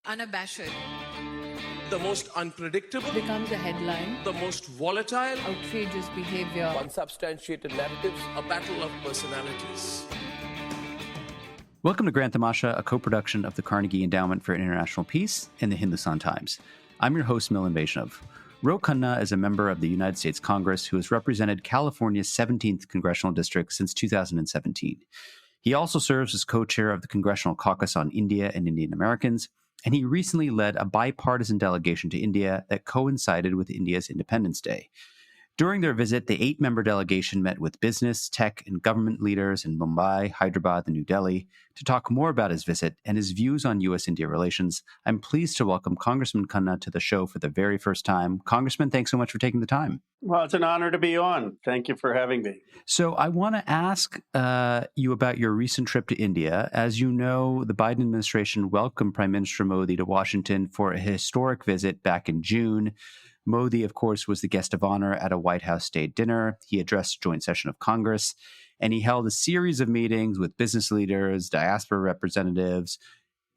unabashed, the most unpredictable, becomes a headline, the most volatile, outrageous behavior, unsubstantiated narratives, a battle of personalities. Welcome to Grand Tamasha, a co-production of the Carnegie Endowment for International Peace and the Hindustan Times. I'm your host, Milan Vaishnav. Ro Khanna is a member of the United States Congress who has represented California's 17th congressional district since 2017. He also serves as co-chair of the Congressional Caucus on India and Indian Americans, and he recently led a bipartisan delegation to India that coincided with India's Independence Day. During their visit, the 8-member delegation met with business, tech, and government leaders in Mumbai, Hyderabad, and New Delhi to talk more about his visit and his views on U.S. India relations. I'm pleased to welcome Congressman Khanna to the show for the very first time. Congressman, thanks so much for taking the time. Well, it's an honor to be on. Thank you for having me. So I want to ask you about your recent trip to India. As you know, the Biden administration welcomed Prime Minister Modi to Washington for a historic visit back in June. Modi, of course, was the guest of honor at a White House state dinner. He addressed a joint session of Congress, and he held a series of meetings with business leaders, diaspora representatives.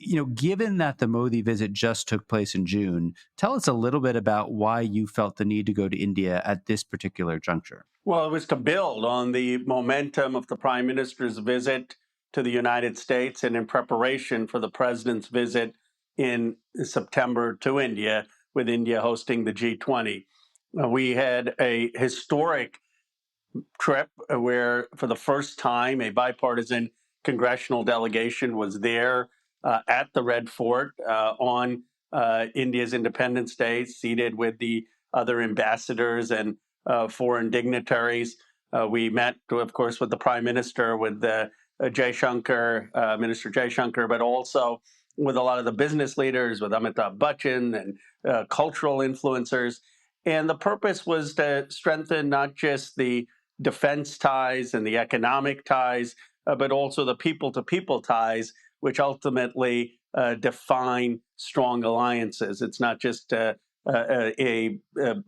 You know, given that the Modi visit just took place in June, tell us a little bit about why you felt the need to go to India at this particular juncture. Well, it was to build on the momentum of the Prime Minister's visit to the United States and in preparation for the President's visit in September to India, with India hosting the G20. We had a historic trip where, for the first time, a bipartisan congressional delegation was there at the Red Fort on India's Independence Day, seated with the other ambassadors and foreign dignitaries. We met, of course, with the Prime Minister, with Minister Jaishankar, but also with a lot of the business leaders, with Amitabh Bachchan and cultural influencers. And the purpose was to strengthen not just the defense ties and the economic ties, but also the people-to-people ties, which ultimately define strong alliances. It's not just a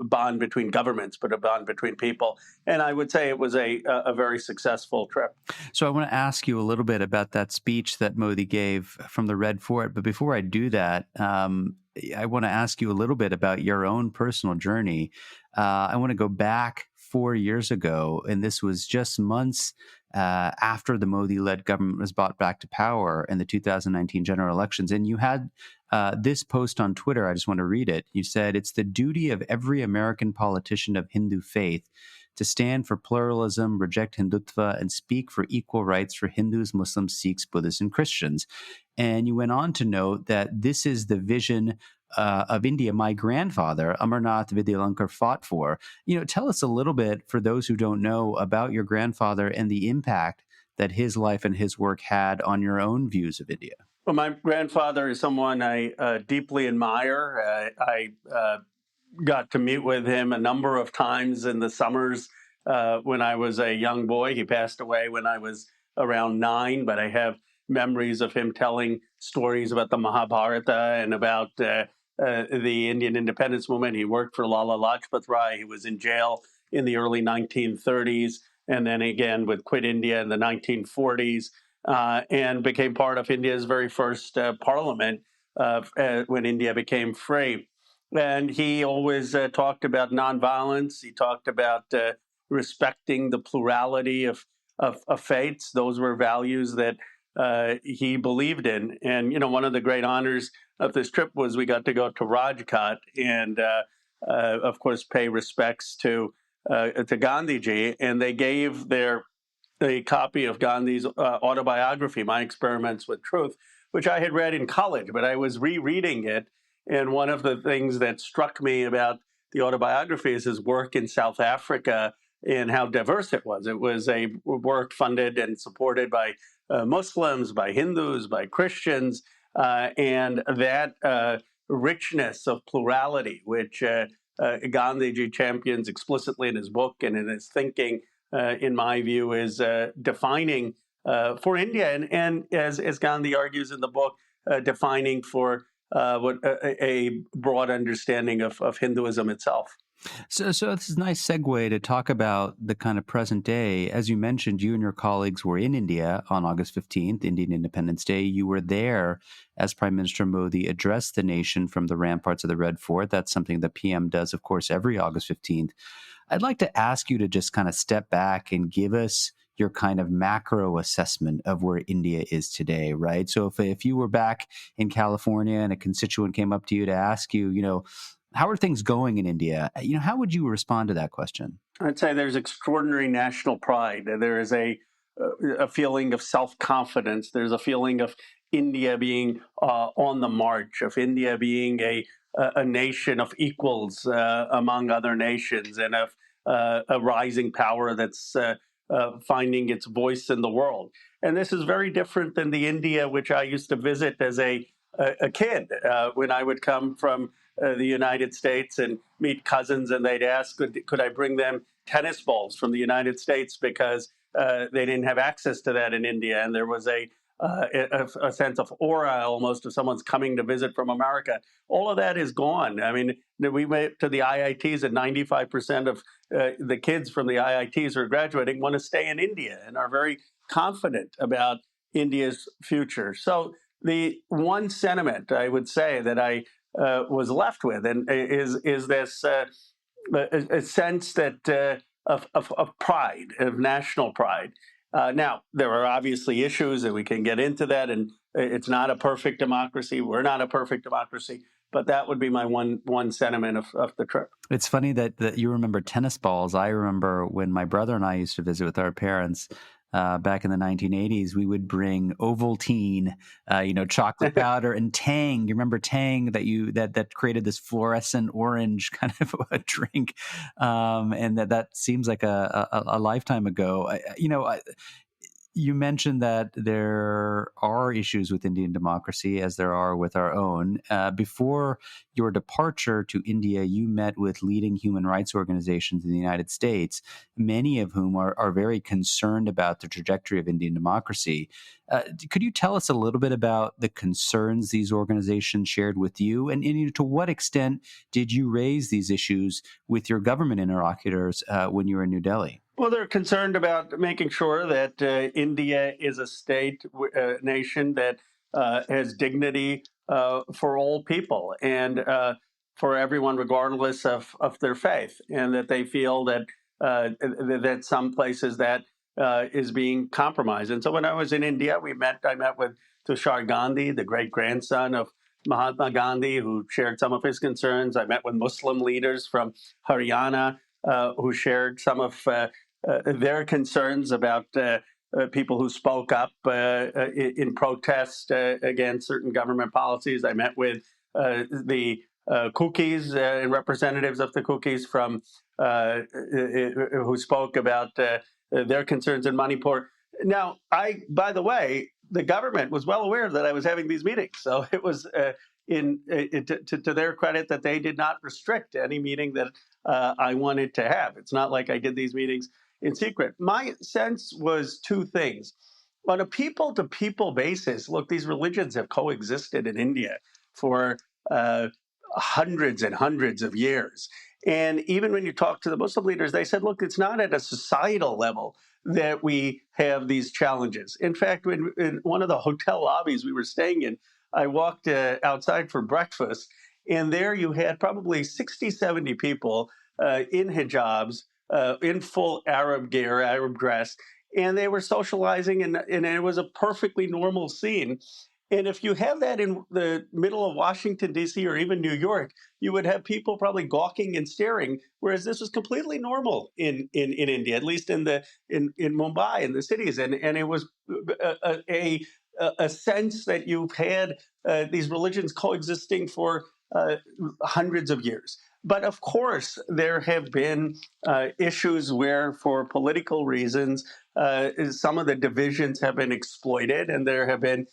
bond between governments, but a bond between people. And I would say it was a very successful trip. So I want to ask you a little bit about that speech that Modi gave from the Red Fort. But before I do that, I want to ask you a little bit about your own personal journey. I want to go back 4 years ago, and this was just months after the Modi-led government was brought back to power in the 2019 general elections. And you had this post on Twitter. I just want to read it. You said, "It's the duty of every American politician of Hindu faith to stand for pluralism, reject Hindutva, and speak for equal rights for Hindus, Muslims, Sikhs, Buddhists, and Christians." And you went on to note that this is the vision of India my grandfather, Amarnath Vidyalankar, fought for. You know, tell us a little bit, for those who don't know, about your grandfather and the impact that his life and his work had on your own views of India. Well, my grandfather is someone I deeply admire. I got to meet with him a number of times in the summers when I was a young boy. He passed away when I was around 9, but I have memories of him telling stories about the Mahabharata and about the Indian independence movement. He worked for Lala Lajpat Rai. He was in jail in the early 1930s, and then again would quit India in the 1940s, and became part of India's very first parliament when India became free. And he always talked about nonviolence. He talked about respecting the plurality of faiths. Those were values that he believed in. And, you know, one of the great honors of this trip was we got to go to Rajghat and, of course, pay respects to Gandhiji. And they gave a copy of Gandhi's autobiography, My Experiments with Truth, which I had read in college, but I was rereading it. And one of the things that struck me about the autobiography is his work in South Africa and how diverse it was. It was a work funded and supported by Muslims, by Hindus, by Christians, and that richness of plurality, which Gandhiji champions explicitly in his book and in his thinking, in my view, is defining for India, and as Gandhi argues in the book, defining for what a broad understanding of Hinduism itself. So this is a nice segue to talk about the kind of present day. As you mentioned, you and your colleagues were in India on August 15th, Indian Independence Day. You were there as Prime Minister Modi addressed the nation from the ramparts of the Red Fort. That's something the PM does, of course, every August 15th. I'd like to ask you to just kind of step back and give us your kind of macro assessment of where India is today, right? So if you were back in California and a constituent came up to you to ask you, how are things going in India? How would you respond to that question? I'd say there's extraordinary national pride. There is a feeling of self-confidence. There's a feeling of India being on the march, of India being a nation of equals among other nations, and of a rising power that's finding its voice in the world. And this is very different than the India which I used to visit as a kid when I would come from the United States and meet cousins, and they'd ask, could I bring them tennis balls from the United States because they didn't have access to that in India, and there was a sense of aura almost of someone's coming to visit from America. All of that is gone. I mean, we went to the IITs, and 95% of the kids from the IITs who are graduating want to stay in India and are very confident about India's future. So the one sentiment I would say that I was left with, and is this a sense that of pride, of national pride. Now, there are obviously issues, and we can get into that, and it's not a perfect democracy. We're not a perfect democracy, but that would be my one sentiment of the trip. It's funny that you remember tennis balls. I remember when my brother and I used to visit with our parents back in the 1980s, we would bring Ovaltine, chocolate powder, and Tang. You remember Tang that created this fluorescent orange kind of a drink, and that seems like a lifetime ago. You mentioned that there are issues with Indian democracy, as there are with our own. Before your departure to India, you met with leading human rights organizations in the United States, many of whom are very concerned about the trajectory of Indian democracy. Could you tell us a little bit about the concerns these organizations shared with you? And to what extent did you raise these issues with your government interlocutors when you were in New Delhi? Well, they're concerned about making sure that India is a nation that has dignity for all people and for everyone, regardless of their faith, and that they feel that some places that is being compromised. And so, when I was in India, I met with Tushar Gandhi, the great grandson of Mahatma Gandhi, who shared some of his concerns. I met with Muslim leaders from Haryana who shared some of their concerns about people who spoke up in protest against certain government policies. I met with the cookies and representatives of the cookies from who spoke about their concerns in Manipur. Now, by the way, the government was well aware that I was having these meetings, so it was to their credit that they did not restrict any meeting that I wanted to have. It's not like I did these meetings in secret. My sense was two things. On a people-to-people basis, look, these religions have coexisted in India for hundreds and hundreds of years. And even when you talk to the Muslim leaders, they said, look, it's not at a societal level that we have these challenges. In fact, in one of the hotel lobbies we were staying in, I walked outside for breakfast, and there you had probably 60, 70 people in hijabs, in full Arab gear, Arab dress, and they were socializing, and it was a perfectly normal scene. And if you have that in the middle of Washington, D.C., or even New York, you would have people probably gawking and staring, whereas this was completely normal in India, at least in Mumbai, in the cities. And it was a sense that you've had these religions coexisting for hundreds of years. But of course, there have been issues where, for political reasons, some of the divisions have been exploited, and there have been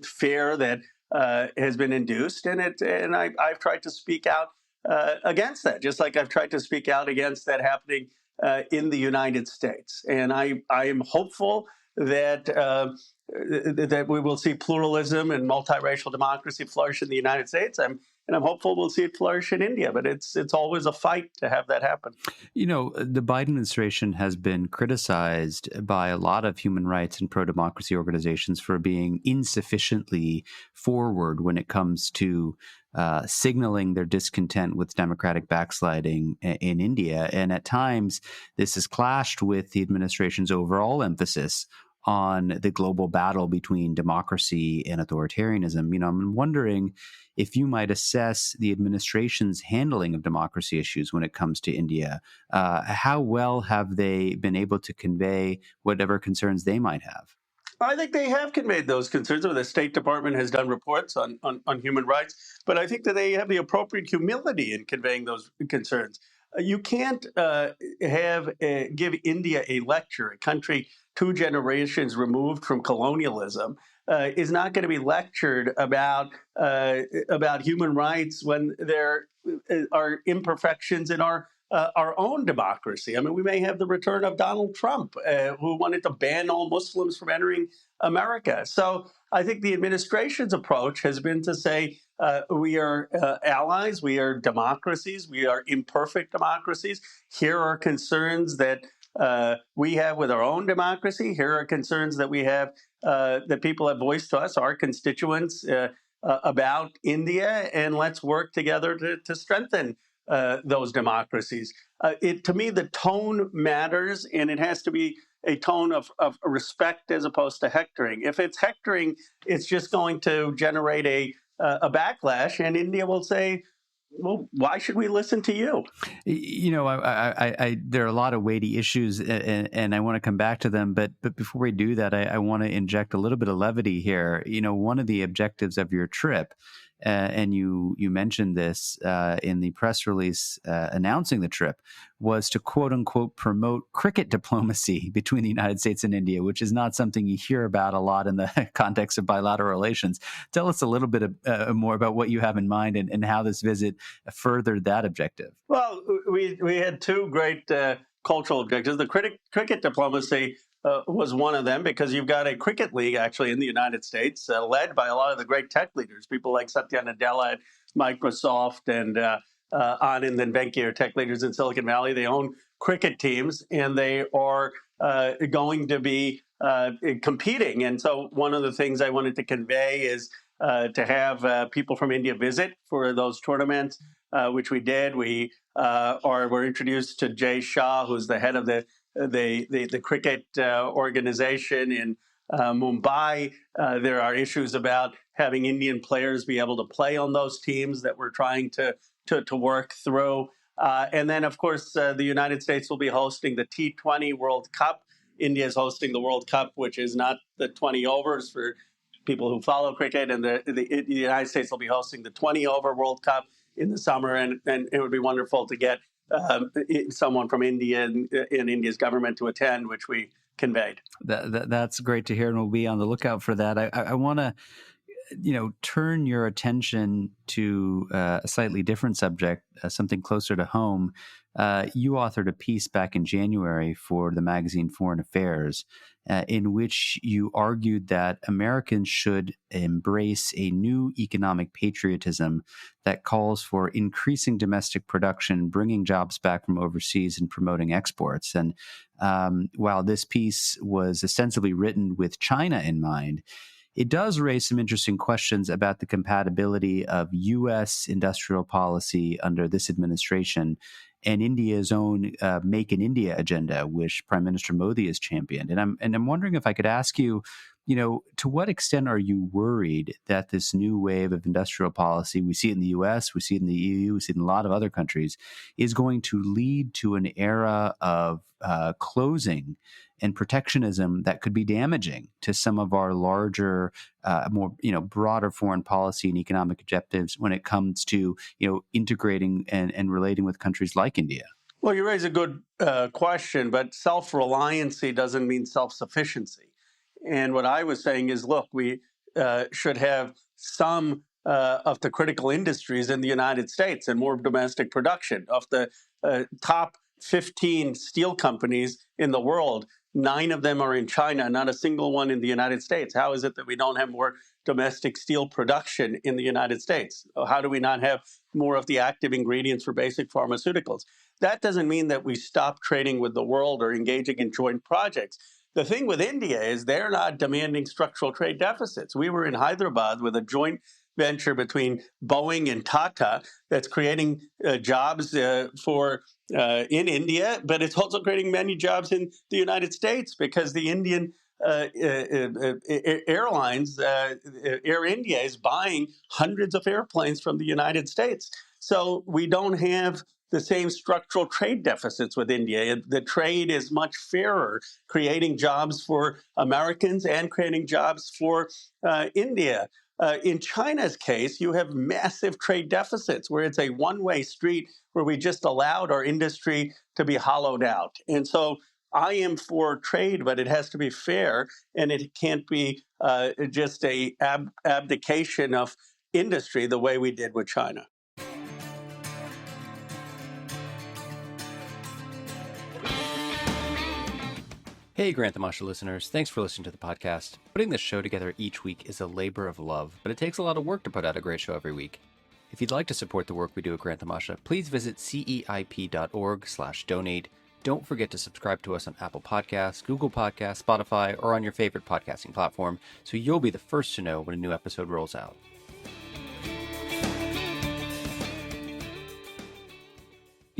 fear that has been induced, and I've tried to speak out against that, just like I've tried to speak out against that happening in the United States. And I am hopeful that that we will see pluralism and multiracial democracy flourish in the United States. And I'm hopeful we'll see it flourish in India. But it's always a fight to have that happen. You know, the Biden administration has been criticized by a lot of human rights and pro-democracy organizations for being insufficiently forward when it comes to signaling their discontent with democratic backsliding in India. And at times, this has clashed with the administration's overall emphasis on the global battle between democracy and authoritarianism. You know, I'm wondering if you might assess the administration's handling of democracy issues when it comes to India. How well have they been able to convey whatever concerns they might have? I think they have conveyed those concerns. The State Department has done reports on human rights, but I think that they have the appropriate humility in conveying those concerns. You can't give India a lecture. A country 2 generations removed from colonialism is not going to be lectured about human rights when there are imperfections in our own democracy. I mean, we may have the return of Donald Trump, who wanted to ban all Muslims from entering America. So I think the administration's approach has been to say, we are allies, we are democracies, we are imperfect democracies. Here are concerns that we have with our own democracy. Here are concerns that we have that people have voiced to us, our constituents, about India, and let's work together to strengthen those democracies. To me, the tone matters, and it has to be a tone of respect as opposed to hectoring. If it's hectoring, it's just going to generate a backlash, and India will say, well, why should we listen to you? You know, there are a lot of weighty issues, and I want to come back to them. But before we do that, I want to inject a little bit of levity here. You know, one of the objectives of your trip, and you mentioned this in the press release announcing the trip, was to quote unquote promote cricket diplomacy between the United States and India, which is not something you hear about a lot in the context of bilateral relations. Tell us a little bit more about what you have in mind and how this visit furthered that objective. Well, we had 2 great cultural objectives. The cricket diplomacy was one of them, because you've got a cricket league actually in the United States led by a lot of the great tech leaders, people like Satya Nadella at Microsoft and Anand and Venki are tech leaders in Silicon Valley. They own cricket teams, and they are going to be competing. And so one of the things I wanted to convey is to have people from India visit for those tournaments, which we did. We were introduced to Jay Shah, who's the head of the cricket organization in Mumbai. There are issues about having Indian players be able to play on those teams that we're trying to work through. And then, of course, the United States will be hosting the T20 World Cup. India is hosting the World Cup, which is not the 20 overs for people who follow cricket. And the United States will be hosting the 20 over World Cup in the summer. And it would be wonderful to get someone from India and India's government to attend, which we conveyed. That's great to hear, and we'll be on the lookout for that. I want to, turn your attention to a slightly different subject, something closer to home. You authored a piece back in January for the magazine Foreign Affairs, in which you argued that Americans should embrace a new economic patriotism that calls for increasing domestic production, bringing jobs back from overseas, and promoting exports. And while this piece was ostensibly written with China in mind, it does raise some interesting questions about the compatibility of U.S. industrial policy under this administration and India's own Make in India agenda, which Prime Minister Modi has championed. And I'm wondering if I could ask you, to what extent are you worried that this new wave of industrial policy, we see it in the U.S., we see it in the EU, we see it in a lot of other countries, is going to lead to an era of closing and protectionism that could be damaging to some of our larger, more broader foreign policy and economic objectives when it comes to integrating and relating with countries like India? Well, you raise a good question, but self-reliancy doesn't mean self-sufficiency. And what I was saying is, look, we should have some of the critical industries in the United States and more domestic production. Of the top 15 steel companies in the world, 9 of them are in China, not a single one in the United States. How is it that we don't have more domestic steel production in the United States? How do we not have more of the active ingredients for basic pharmaceuticals? That doesn't mean that we stop trading with the world or engaging in joint projects. The thing with India is they're not demanding structural trade deficits. We were in Hyderabad with a joint venture between Boeing and Tata that's creating jobs for in India, but it's also creating many jobs in the United States because the Indian airlines, Air India, is buying hundreds of airplanes from the United States. So we don't have the same structural trade deficits with India. The trade is much fairer, creating jobs for Americans and creating jobs for India. In China's case, you have massive trade deficits where it's a one-way street where we just allowed our industry to be hollowed out. And so I am for trade, but it has to be fair, and it can't be just a abdication of industry the way we did with China. Hey, Grant the Masha listeners. Thanks for listening to the podcast. Putting this show together each week is a labor of love, but it takes a lot of work to put out a great show every week. If you'd like to support the work we do at Grant the Masha, please visit ceip.org/donate. Don't forget to subscribe to us on Apple Podcasts, Google Podcasts, Spotify, or on your favorite podcasting platform, so you'll be the first to know when a new episode rolls out.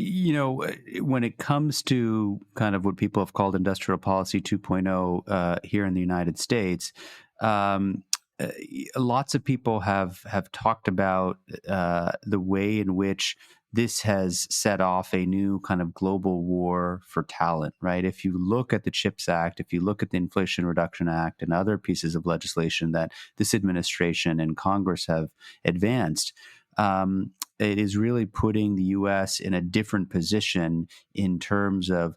You know, when it comes to kind of what people have called industrial policy 2.0 here in the United States, lots of people have talked about the way in which this has set off a new kind of global war for talent, right? If you look at the CHIPS Act, if you look at the Inflation Reduction Act and other pieces of legislation that this administration and Congress have advanced, it is really putting the U.S. in a different position in terms of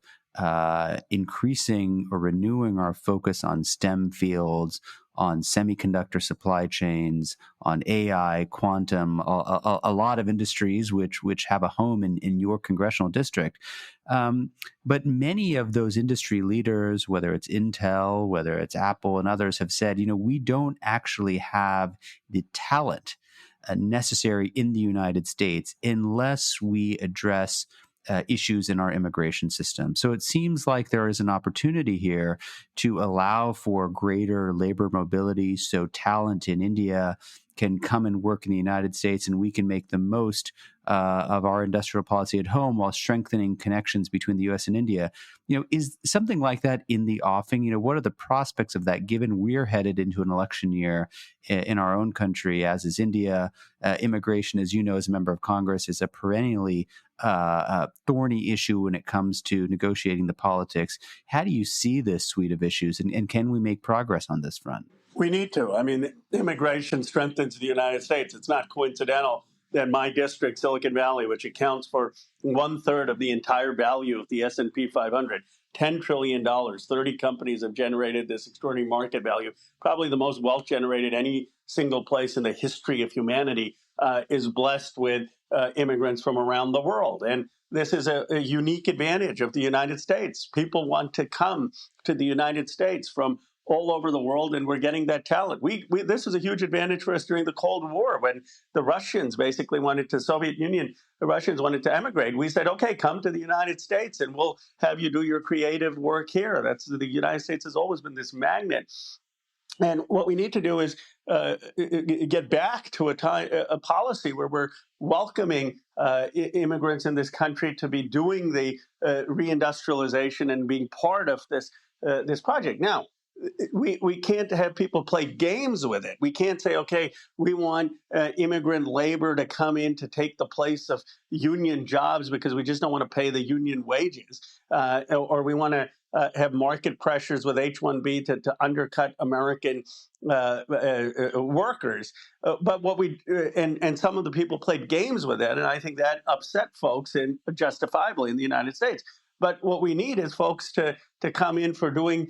increasing or renewing our focus on STEM fields, on semiconductor supply chains, on AI, quantum, a lot of industries which have a home in your congressional district. But many of those industry leaders, whether it's Intel, whether it's Apple and others, have said, we don't actually have the talent necessary in the United States unless we address issues in our immigration system. So it seems like there is an opportunity here to allow for greater labor mobility, so talent in India can come and work in the United States, and we can make the most of our industrial policy at home while strengthening connections between the U.S. and India. Is something like that in the offing? What are the prospects of that, given we're headed into an election year in our own country, as is India? Immigration, as you know, as a member of Congress, is a perennially thorny issue when it comes to negotiating the politics. How do you see this suite of issues, and can we make progress on this front? We need to. I mean, immigration strengthens the United States. It's not coincidental that my district, Silicon Valley, which accounts for 1/3 of the entire value of the S&P 500, $10 trillion, 30 companies have generated this extraordinary market value, probably the most wealth generated any single place in the history of humanity, is blessed with immigrants from around the world. And this is a unique advantage of the United States. People want to come to the United States from all over the world, and we're getting that talent. This was a huge advantage for us during the Cold War when the Russians basically wanted to, Soviet Union, the Russians wanted to emigrate. We said, okay, come to the United States and we'll have you do your creative work here. The United States has always been this magnet. And what we need to do is get back to a policy where we're welcoming immigrants in this country to be doing the reindustrialization and being part of this project. Now, we can't have people play games with it. We can't say, okay, we want immigrant labor to come in to take the place of union jobs because we just don't want to pay the union wages, or we want to have market pressures with H-1B to undercut American workers. But what and some of the people played games with it, and I think that upset folks, and justifiably, in the United States. But what we need is folks to come in for doing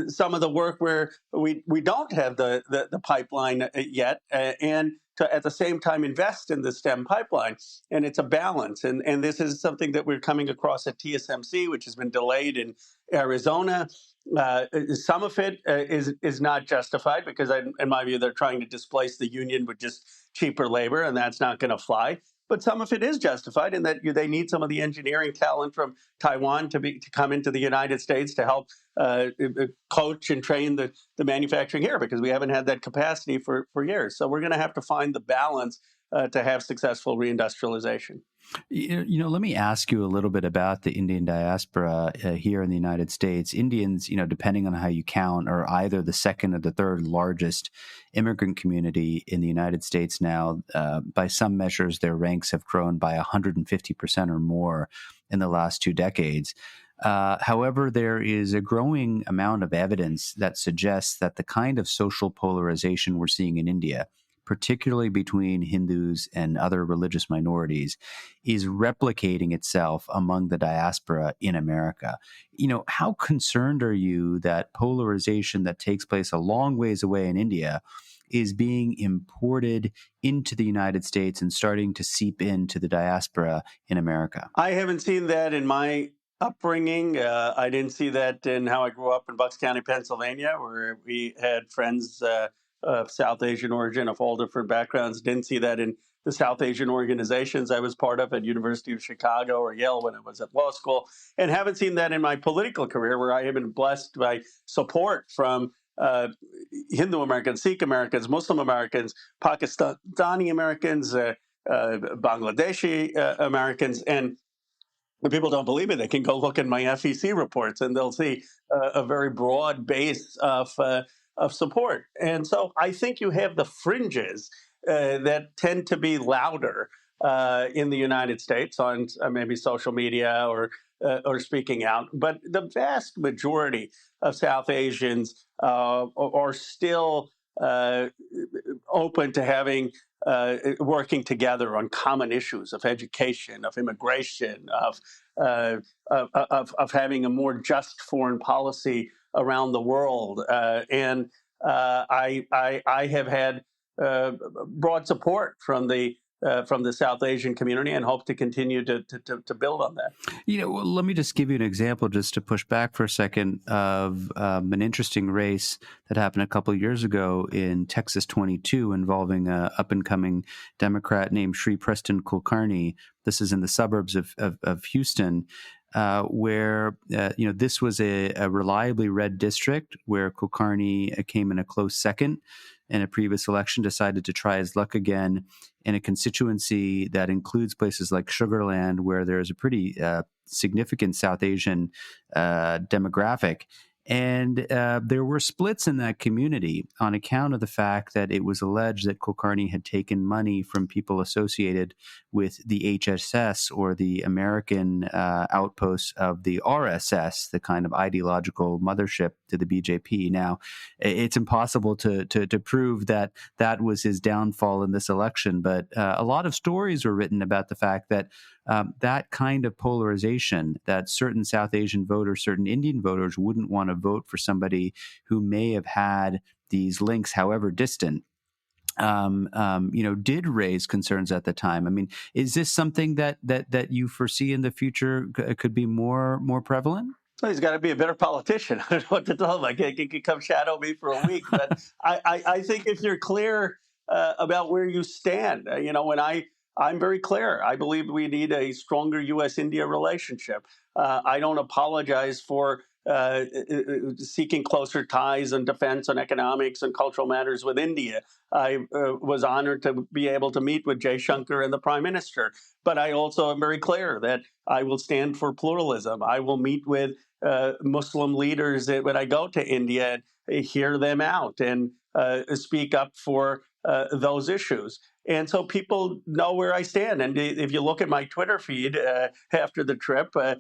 some of the work where we don't have the pipeline yet, and to at the same time invest in the STEM pipeline. And it's a balance. And this is something that we're coming across at TSMC, which has been delayed in Arizona. Some of it is not justified because, in my view, they're trying to displace the union with just cheaper labor, and that's not going to fly. But some of it is justified in that they need some of the engineering talent from Taiwan to come into the United States to help coach and train the manufacturing here, because we haven't had that capacity for years. So we're going to have to find the balance to have successful reindustrialization. Let me ask you a little bit about the Indian diaspora here in the United States. Indians, depending on how you count, are either the second or the third largest immigrant community in the United States now. By some measures, their ranks have grown by 150% or more in the last 2 decades. However, there is a growing amount of evidence that suggests that the kind of social polarization we're seeing in India, particularly between Hindus and other religious minorities, is replicating itself among the diaspora in America. How concerned are you that polarization that takes place a long ways away in India is being imported into the United States and starting to seep into the diaspora in America? I haven't seen that in my upbringing. I didn't see that in how I grew up in Bucks County, Pennsylvania, where we had friends of South Asian origin of all different backgrounds. Didn't see that in the South Asian organizations I was part of at University of Chicago or Yale when I was at law school, and haven't seen that in my political career, where I have been blessed by support from Hindu Americans, Sikh Americans, Muslim Americans, Pakistani Americans, Bangladeshi Americans, and when people don't believe it, they can go look at my FEC reports, and they'll see a very broad base of support. And so I think you have the fringes that tend to be louder in the United States on maybe social media or speaking out. But the vast majority of South Asians are still open to having working together on common issues of education, of immigration, of having a more just foreign policy around the world. And I have had broad support from the South Asian community, and hope to continue to build on that. Well, let me just give you an example, just to push back for a second, of an interesting race that happened a couple of years ago in Texas 22 involving an up-and-coming Democrat named Sri Preston Kulkarni. This is in the suburbs of Houston, where this was a reliably red district where Kulkarni came in a close second in a previous election, decided to try his luck again in a constituency that includes places like Sugar Land, where there's a pretty significant South Asian demographic. And there were splits in that community on account of the fact that it was alleged that Kulkarni had taken money from people associated with the HSS, or the American outpost of the RSS, the kind of ideological mothership to the BJP. Now, it's impossible to prove that that was his downfall in this election, but a lot of stories were written about the fact that that kind of polarization, that certain South Asian voters, certain Indian voters wouldn't want to vote for somebody who may have had these links, however distant, did raise concerns at the time. I mean, is this something that you foresee in the future could be more prevalent? So he's got to be a better politician. I don't know what to tell him. He could come shadow me for a week. But I think if you're clear about where you stand, when I'm very clear. I believe we need a stronger U.S. India relationship. I don't apologize for seeking closer ties on defense, on economics, and cultural matters with India. I was honored to be able to meet with Jay Shankar and the Prime Minister. But I also am very clear that I will stand for pluralism. I will meet with Muslim leaders when I go to India and hear them out and speak up for those issues. And so people know where I stand. And if you look at my Twitter feed after the trip, I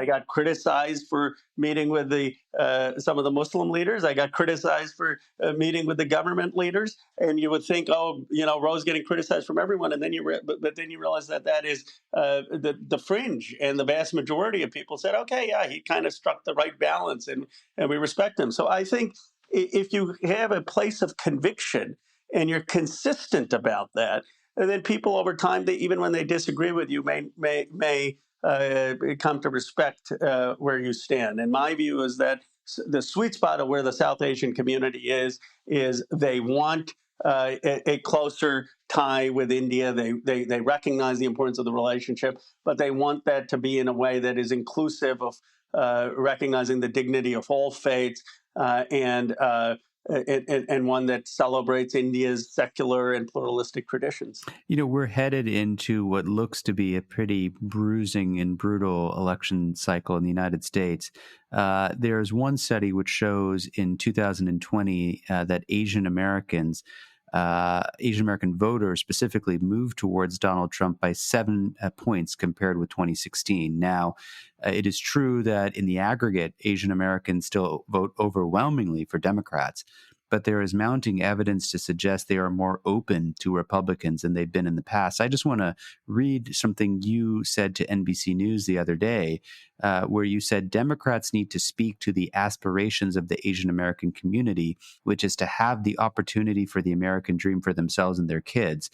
got criticized for meeting with some of the Muslim leaders. I got criticized for meeting with the government leaders. And you would think, Ro's getting criticized from everyone. And then but then you realize that is the fringe. And the vast majority of people said, okay, yeah, he kind of struck the right balance, and we respect him. So I think if you have a place of conviction and you're consistent about that, and then people over time, even when they disagree with you, may come to respect where you stand. And my view is that the sweet spot of where the South Asian community is they want a closer tie with India. They recognize the importance of the relationship, but they want that to be in a way that is inclusive of recognizing the dignity of all faiths and one that celebrates India's secular and pluralistic traditions. You know, we're headed into what looks to be a pretty bruising and brutal election cycle in the United States. There's one study which shows in 2020 that Asian American voters specifically moved towards Donald Trump by 7 points compared with 2016. Now, it is true that in the aggregate, Asian Americans still vote overwhelmingly for Democrats, but there is mounting evidence to suggest they are more open to Republicans than they've been in the past. I just want to read something you said to NBC News the other day, where you said Democrats need to speak to the aspirations of the Asian American community, which is to have the opportunity for the American dream for themselves and their kids.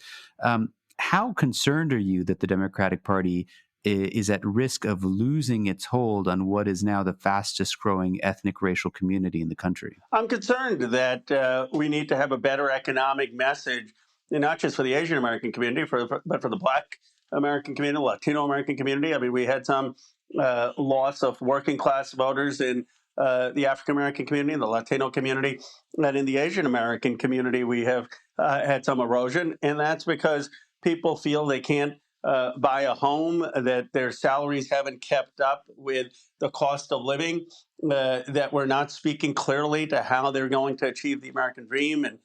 How concerned are you that the Democratic Party is at risk of losing its hold on what is now the fastest growing ethnic racial community in the country? I'm concerned that we need to have a better economic message, and not just for the Asian American community, but for the Black American community, Latino American community. I mean, we had some loss of working class voters in the African American community, the Latino community, and in the Asian American community, we have had some erosion, and that's because people feel they can't buy a home, that their salaries haven't kept up with the cost of living, that we're not speaking clearly to how they're going to achieve the American dream and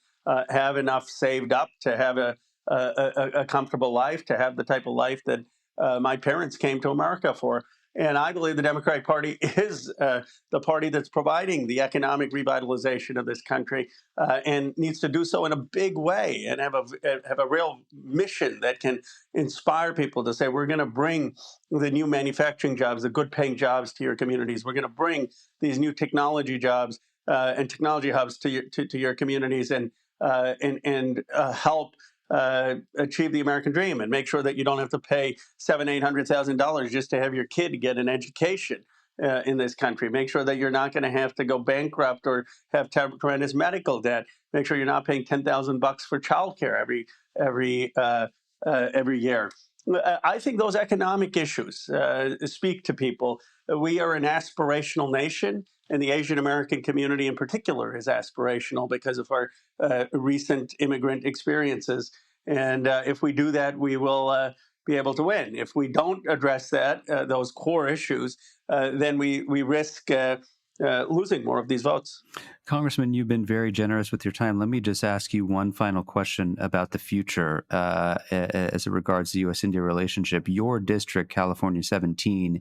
have enough saved up to have a comfortable life, to have the type of life that my parents came to America for. And I believe the Democratic Party is the party that's providing the economic revitalization of this country and needs to do so in a big way and have a real mission that can inspire people to say, we're going to bring the new manufacturing jobs, the good paying jobs to your communities. We're going to bring these new technology jobs and technology hubs to your communities and help achieve the American dream and make sure that you don't have to pay $700,000-800,000 just to have your kid get an education in this country. Make sure that you're not going to have to go bankrupt or have tremendous medical debt. Make sure you're not paying $10,000 for childcare every year. I think those economic issues speak to people. We are an aspirational nation, and the Asian American community in particular is aspirational because of our recent immigrant experiences. And if we do that, we will be able to win. If we don't address that, those core issues, then we risk losing more of these votes. Congressman, you've been very generous with your time. Let me just ask you one final question about the future as it regards the U.S. India relationship. Your district, California 17,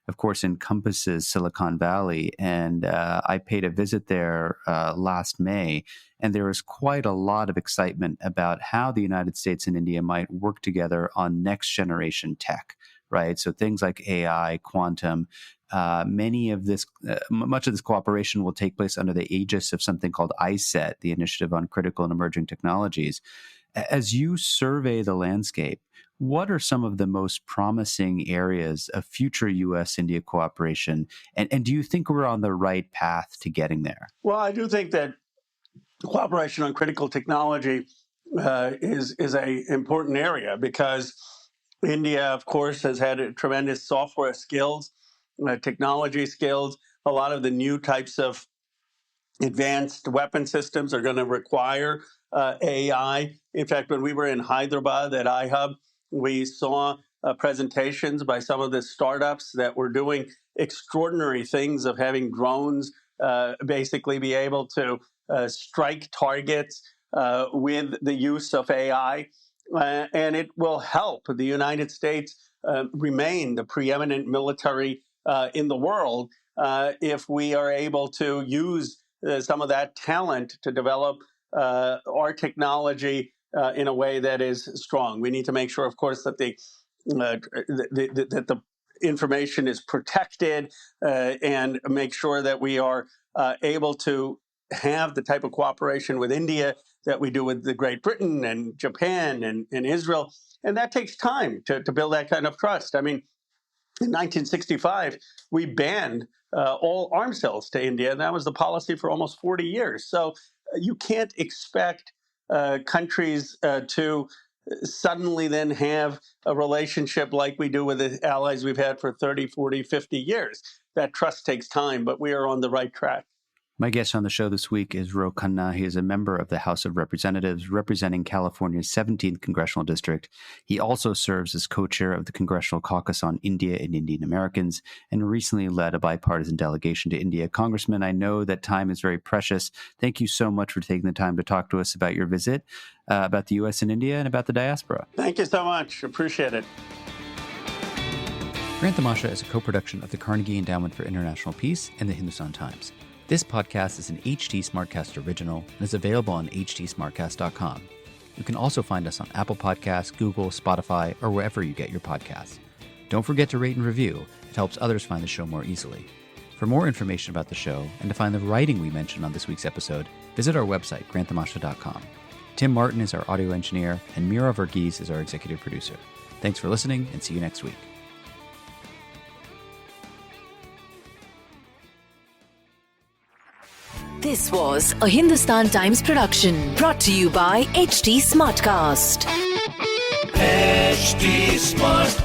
of course, encompasses Silicon Valley. And I paid a visit there last May. And there is quite a lot of excitement about how the United States and India might work together on next generation tech, right? So things like AI, quantum. Much of this cooperation will take place under the aegis of something called ISET, the Initiative on Critical and Emerging Technologies. As you survey the landscape, what are some of the most promising areas of future U.S.-India cooperation? And do you think we're on the right path to getting there? Well, I do think that cooperation on critical technology is an important area because India, of course, has had tremendous software skills, technology skills. A lot of the new types of advanced weapon systems are going to require AI. In fact, when we were in Hyderabad at iHub, we saw presentations by some of the startups that were doing extraordinary things of having drones basically be able to strike targets with the use of AI. And it will help the United States remain the preeminent military in the world if we are able to use some of that talent to develop our technology in a way that is strong. We need to make sure, of course, that the information is protected and make sure that we are able to have the type of cooperation with India that we do with the Great Britain and Japan and Israel. And that takes time to build that kind of trust. I mean, in 1965, we banned all arms sales to India, and that was the policy for almost 40 years. So you can't expect countries to suddenly then have a relationship like we do with the allies we've had for 30, 40, 50 years. That trust takes time, but we are on the right track. My guest on the show this week is Ro Khanna. He is a member of the House of Representatives representing California's 17th Congressional District. He also serves as co-chair of the Congressional Caucus on India and Indian Americans and recently led a bipartisan delegation to India. Congressman, I know that time is very precious. Thank you so much for taking the time to talk to us about your visit, about the U.S. and India, and about the diaspora. Thank you so much. Appreciate it. Granthamasha is a co-production of the Carnegie Endowment for International Peace and the Hindustan Times. This podcast is an HT Smartcast original and is available on htsmartcast.com. You can also find us on Apple Podcasts, Google, Spotify, or wherever you get your podcasts. Don't forget to rate and review. It helps others find the show more easily. For more information about the show and to find the writing we mentioned on this week's episode, visit our website, granthamasha.com. Tim Martin is our audio engineer, and Mira Verghese is our executive producer. Thanks for listening, and see you next week. This was a Hindustan Times production brought to you by HT Smartcast. HT Smartcast.